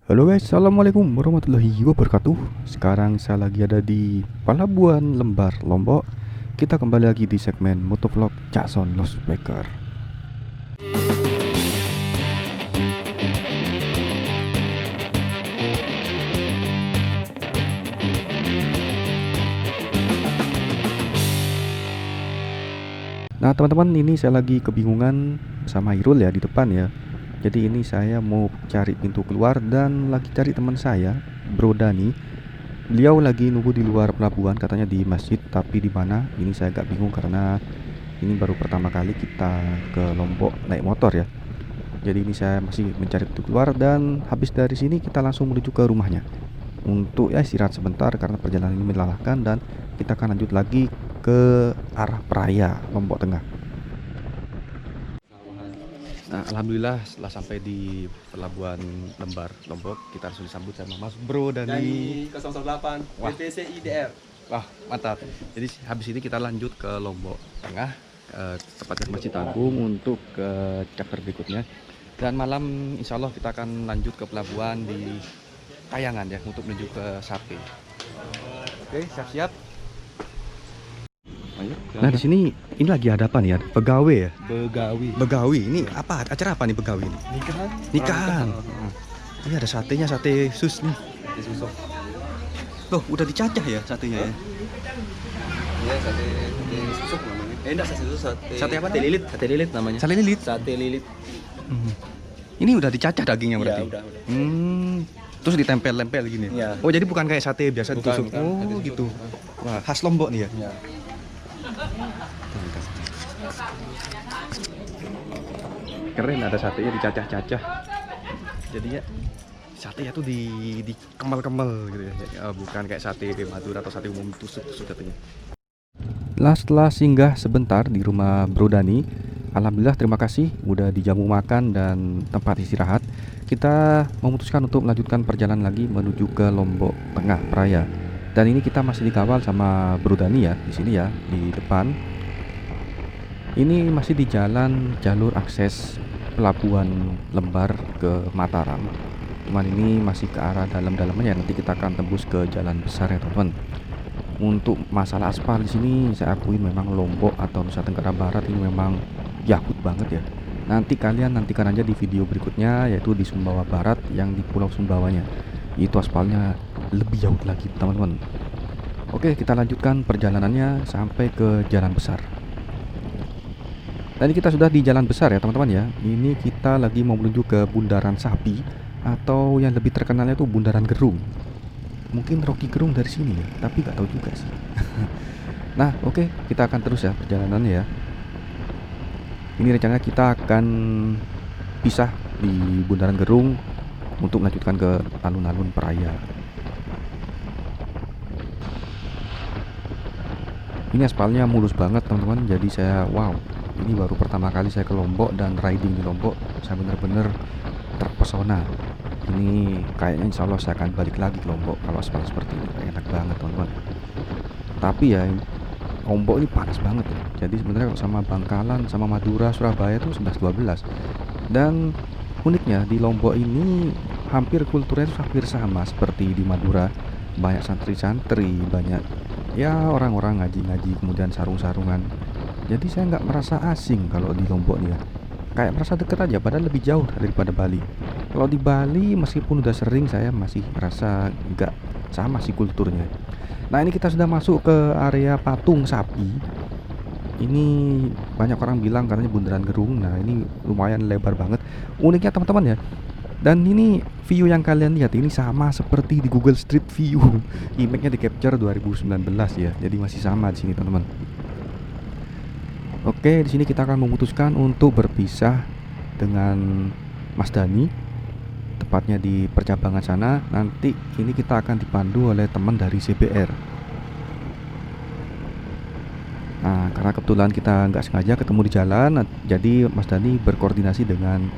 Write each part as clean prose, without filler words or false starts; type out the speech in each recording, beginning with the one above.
Halo guys, assalamualaikum warahmatullahi wabarakatuh. Sekarang saya lagi ada di Pelabuhan Lembar, Lombok. Kita kembali lagi di segmen motovlog Jackson Lost Breaker. Nah teman-teman, ini saya lagi kebingungan sama Irul ya di depan ya. Jadi ini saya mau cari pintu keluar dan lagi cari teman saya, Bro Dani. Beliau lagi nunggu di luar pelabuhan, katanya di masjid, tapi di mana? Ini saya agak bingung karena ini baru pertama kali kita ke Lombok naik motor ya. Jadi ini saya masih mencari pintu keluar dan habis dari sini kita langsung menuju ke rumahnya untuk ya istirahat sebentar karena perjalanan ini melelahkan dan kita akan lanjut lagi ke arah Praia, Lombok Tengah. Nah, alhamdulillah setelah sampai di pelabuhan Lembar, Lombok, kita langsung disambut sama Mas Bro Dari Dani. 018 Wah. BPC IDR. Wah, mantap. Jadi habis ini kita lanjut ke Lombok Tengah, tepatnya ke Masjid Agung untuk ke chapter berikutnya. Dan malam insya Allah kita akan lanjut ke pelabuhan di Kayangan ya untuk menuju ke Sape. Oke, siap-siap. Ayo. Nah, di sini ini lagi ada apa nih ya? Pegawai ya? Begawi. Begawi. Ini apa? Acara apa nih Begawi ini? Nikahan. Nikahan. Ini ada satenya, sate sus nih. Disusuk. Loh, udah dicacah ya satenya ya? Iya, sate susuk namanya. Enggak sate susuk, Sate apa Sate namanya? lilit, sate lilit namanya. Sate lilit. Sate lilit. Ini udah dicacah dagingnya Iya, berarti? udah. Terus ditempel-tempel gini? Iya. Oh, jadi bukan kayak sate biasa Bukan, ditusuk? bukan. Oh, Sate tusuk. gitu. Wah, khas Lombok nih ya? Iya. Keren, ada satenya dicacah-cacah. Jadi ya sate tuh di kemal-kemal gitu ya. Bukan kayak sate Madura atau sate umum tusuk-tusuk katanya. Setelah singgah sebentar di rumah Bro Dani, alhamdulillah terima kasih udah dijamu makan dan tempat istirahat. Kita memutuskan untuk melanjutkan perjalanan lagi menuju ke Lombok Tengah Praia. Dan ini kita masih dikawal sama Bro Dani ya di sini ya di depan. Ini masih di jalan jalur akses pelabuhan Lembar ke Mataram. Cuman ini masih ke arah dalam-dalamnya, nanti kita akan tembus ke jalan besar ya teman-teman. Untuk masalah aspal di sini saya akui memang Lombok atau Nusa Tenggara Barat ini memang yakut banget ya. Nanti kalian nantikan aja di video berikutnya yaitu di Sumbawa Barat yang di Pulau Sumbawanya. Itu aspalnya lebih jauh lagi teman-teman. Oke, kita lanjutkan perjalanannya sampai ke jalan besar. Dan kita sudah di jalan besar ya teman-teman ya. Ini kita lagi mau menuju ke Bundaran Sapi atau yang lebih terkenalnya itu Bundaran Gerung. Mungkin Rocky Gerung dari sini ya, tapi nggak tahu juga sih. Nah, oke, kita akan terus ya perjalanannya ya. Ini rencananya kita akan pisah di Bundaran Gerung untuk melanjutkan ke alun-alun Praia. Ini aspalnya mulus banget teman-teman. Jadi saya wow, ini baru pertama kali saya ke Lombok dan riding di Lombok. Saya benar-benar terpesona. Ini kayaknya insya Allah saya akan balik lagi ke Lombok kalau aspal seperti ini. Enak banget teman-teman. Tapi ya Lombok ini panas banget ya. Jadi sebenarnya kalau sama Bangkalan, sama Madura, Surabaya itu 11-12. Dan uniknya di Lombok ini hampir kulturnya itu hampir sama seperti di Madura. Banyak santri-santri, banyak ya orang-orang ngaji-ngaji, kemudian sarung-sarungan. Jadi saya nggak merasa asing kalau di Lombok nih ya. Kayak merasa deket aja, padahal lebih jauh daripada Bali. Kalau di Bali meskipun udah sering saya masih merasa nggak sama sih kulturnya. Nah ini kita sudah masuk ke area patung sapi. Ini banyak orang bilang katanya Bundaran Gerung. Nah ini lumayan lebar banget. Uniknya teman-teman ya. Dan ini view yang kalian lihat ini sama seperti di Google Street View. Image-nya di capture 2019 ya. Jadi masih sama di sini teman-teman. Oke, di sini kita akan memutuskan untuk berpisah dengan Mas Dani, tepatnya di percabangan sana. Nanti ini kita akan dipandu oleh teman dari CBR. Nah, karena kebetulan kita nggak sengaja ketemu di jalan, jadi Mas Dani berkoordinasi dengan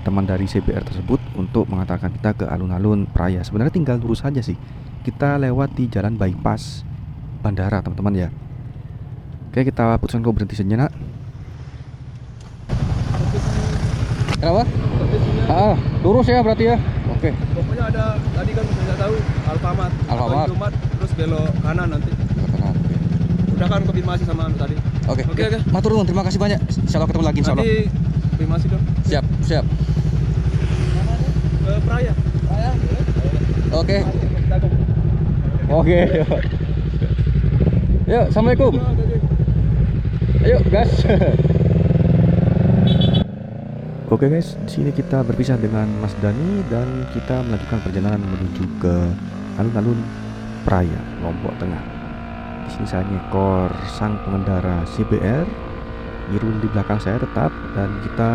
teman dari CBR tersebut untuk mengantarkan kita ke alun-alun Praia. Sebenarnya tinggal lurus saja sih. Kita lewat di jalan bypass bandara, teman-teman ya. Oke, kita putuskan kau berhenti sejenak. Kenapa? Lurus ya berarti ya. Oke. Pokoknya ada tadi kan saya tahu Alfamart. Alfamart. Atau Indomaret, terus belok kanan nanti. Oke. Udah kan konfirmasi sama tadi. Oke. Oke. Matur nuwun, terima kasih banyak. Insyaallah ketemu lagi insyaallah. Nanti konfirmasi dong. Siap. Ke Praya. Oke. Oke. Yuk, assalamualaikum. Ayo, gas. Oke guys, di sini kita berpisah dengan Mas Dani dan kita melanjutkan perjalanan menuju ke alun-alun Praya, Lombok Tengah. Di sini saya ngekor sang pengendara CBR, Irul di belakang saya tetap, dan kita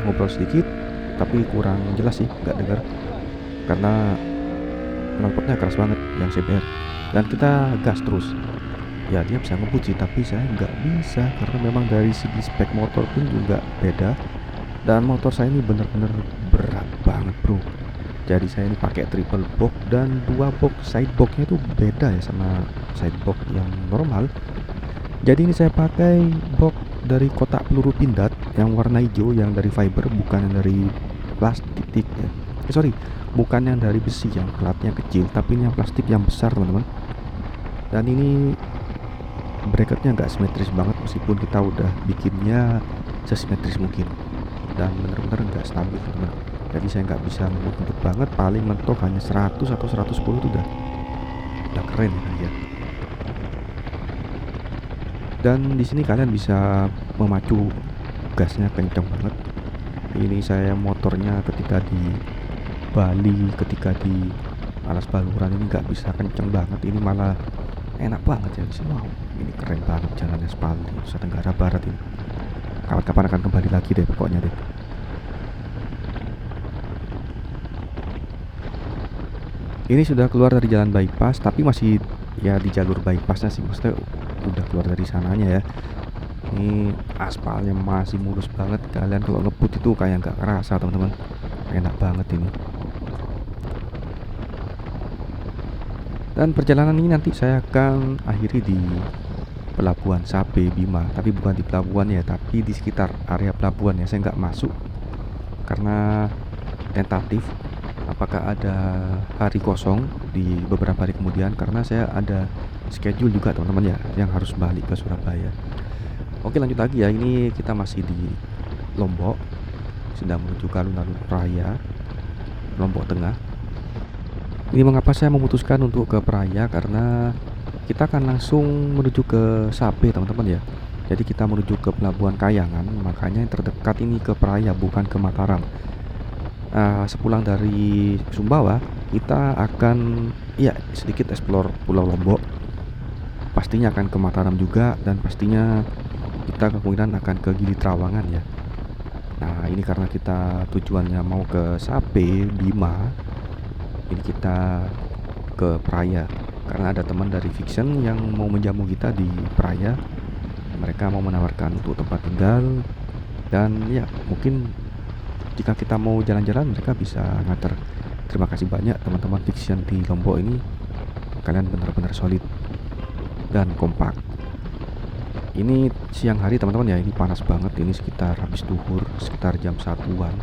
ngobrol sedikit, tapi kurang jelas sih, nggak dengar karena knalpotnya keras banget yang CBR. Dan kita gas terus. Ya dia bisa ngebut sih, tapi saya nggak bisa karena memang dari segi spek motor pun juga beda. Dan motor saya ini bener-bener berat banget bro. Jadi saya ini pakai triple box dan 2 box side boxnya itu beda ya sama side box yang normal. Jadi ini saya pakai box dari kotak peluru pindad yang warna hijau, yang dari fiber, bukan yang dari plastik ya. Bukan yang dari besi yang platnya kecil, tapi ini yang plastik yang besar teman-teman. Dan ini bracketnya nggak simetris banget meskipun kita udah bikinnya sesimetris mungkin. Dan bener-bener nggak stabil teman-teman. Jadi saya nggak bisa ngebut banget, paling mentok hanya 100 atau 110 itu udah keren ya. Dan di sini kalian bisa memacu gasnya kencang banget. Ini saya motornya ketika di Bali, ketika di Alas Baluran ini nggak bisa kenceng banget, ini malah enak banget ya. Wow, ini keren banget jalannya Spali, Nusa Tenggara Barat ini. Kapan-kapan akan kembali lagi deh pokoknya deh. Ini sudah keluar dari jalan bypass, tapi masih ya di jalur bypassnya sih, maksudnya udah keluar dari sananya ya. Ini aspalnya masih mulus banget, kalian kalau ngebut itu kayak nggak kerasa teman-teman, enak banget ini. Dan perjalanan ini nanti saya akan akhiri di Pelabuhan Sape Bima, tapi bukan di pelabuhan ya, tapi di sekitar area pelabuhan ya. Saya nggak masuk karena tentatif apakah ada hari kosong di beberapa hari kemudian, karena saya ada schedule juga teman-teman ya yang harus balik ke Surabaya. Oke, lanjut lagi ya. Ini kita masih di Lombok, sedang menuju ke alun-alun Praya, Lombok Tengah. Ini mengapa saya memutuskan untuk ke Praya, karena kita akan langsung menuju ke Sape teman-teman ya. Jadi kita menuju ke Pelabuhan Kayangan, makanya yang terdekat ini ke Praya, bukan ke Mataram. Sepulang dari Sumbawa kita akan ya sedikit explore Pulau Lombok. Pastinya akan ke Mataram juga, dan pastinya kita kemungkinan akan ke Gili Trawangan ya. Nah ini karena kita tujuannya mau ke Sape Bima, ini kita ke Praya karena ada teman dari Fiction yang mau menjamu kita di Praya. Mereka mau menawarkan untuk tempat tinggal, dan ya mungkin jika kita mau jalan-jalan mereka bisa nganter. Terima kasih banyak teman-teman Fiction di Lombok ini, kalian benar-benar solid dan kompak. Ini siang hari teman-teman ya, ini panas banget, ini sekitar habis duhur, sekitar jam 1-an,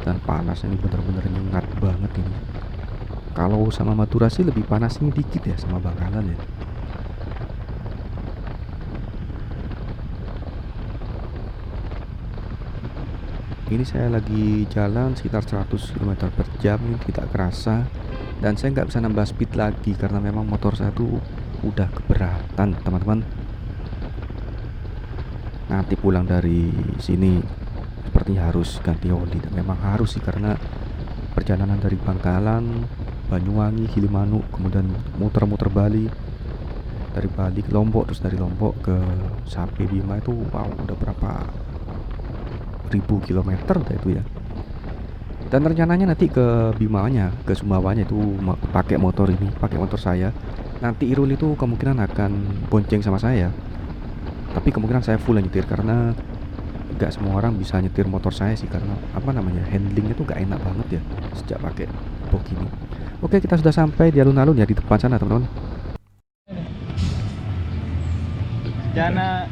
dan panas ini benar-benar nyengat banget ini. Kalau sama Madura sih lebih panas ini dikit ya, sama Bangkalan ya. Ini saya lagi jalan sekitar 100 km per jam, ini tidak kerasa. Dan saya nggak bisa nambah speed lagi karena memang motor saya tuh udah keberatan teman-teman. Nanti pulang dari sini sepertinya harus ganti oli, dan memang harus sih karena perjalanan dari Bangkalan, Banyuwangi, Gilimanuk, kemudian muter-muter Bali, dari Bali ke Lombok, terus dari Lombok ke Sape Bima itu wow udah berapa ribu kilometer udah itu ya. Dan rencananya nanti ke Bimanya, ke Sumbawanya itu pakai motor ini, pakai motor saya. Nanti Irul itu kemungkinan akan bonceng sama saya, tapi kemungkinan saya full nyetir karena nggak semua orang bisa nyetir motor saya sih, karena apa namanya, handlingnya tuh nggak enak banget ya sejak pakai box ini. Oke, kita sudah sampai di alun-alun ya, di depan sana teman-teman. Jana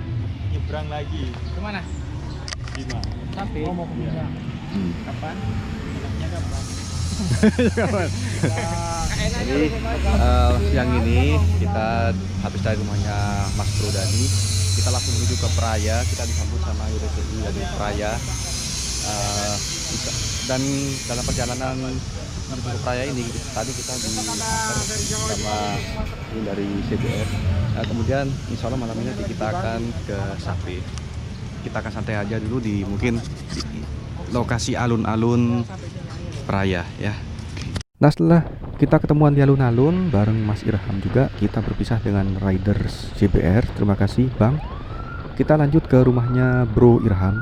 nyebrang lagi Kemana? Bima. Sape. Oh, mau ke Bima. Kapan? Jadi siang ini kita habis dari rumahnya Mas Brodani, kita langsung menuju ke Praia. Kita disambut sama YDCI dari Praia. Dan dalam perjalanan menuju ke Praia ini tadi kita diantar sama ini dari CBR. Nah, kemudian insya Allah malam ini kita akan ke Sapi. Kita akan santai aja dulu di mungkin di lokasi alun-alun Praia ya. Nah, setelah kita ketemuan di alun-alun bareng Mas Irham juga, kita berpisah dengan Riders JBR. Terima kasih Bang. Kita lanjut ke rumahnya Bro Irham,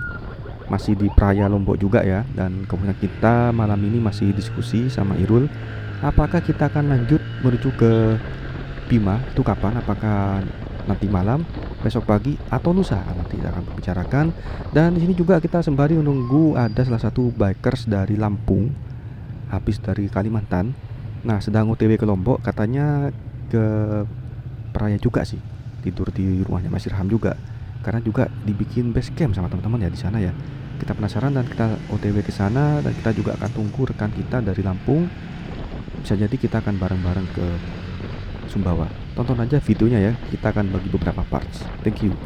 masih di Praia Lombok juga ya. Dan kemudian kita malam ini masih diskusi sama Irul, apakah kita akan lanjut menuju ke Bima itu kapan? Apakah nanti malam, besok pagi, atau lusa? Nanti kita akan membicarakan. Dan di sini juga kita sembari menunggu ada salah satu bikers dari Lampung, habis dari Kalimantan. Nah, sedang OTW ke Lombok, katanya ke Praia juga sih, tidur di rumahnya Mas Irham juga, karena juga dibikin base camp sama teman-teman ya di sana ya. Kita penasaran dan kita OTW ke sana, dan kita juga akan tunggu rekan kita dari Lampung. Bisa jadi kita akan bareng-bareng ke Sumbawa. Tonton aja videonya ya, kita akan bagi beberapa parts. Thank you.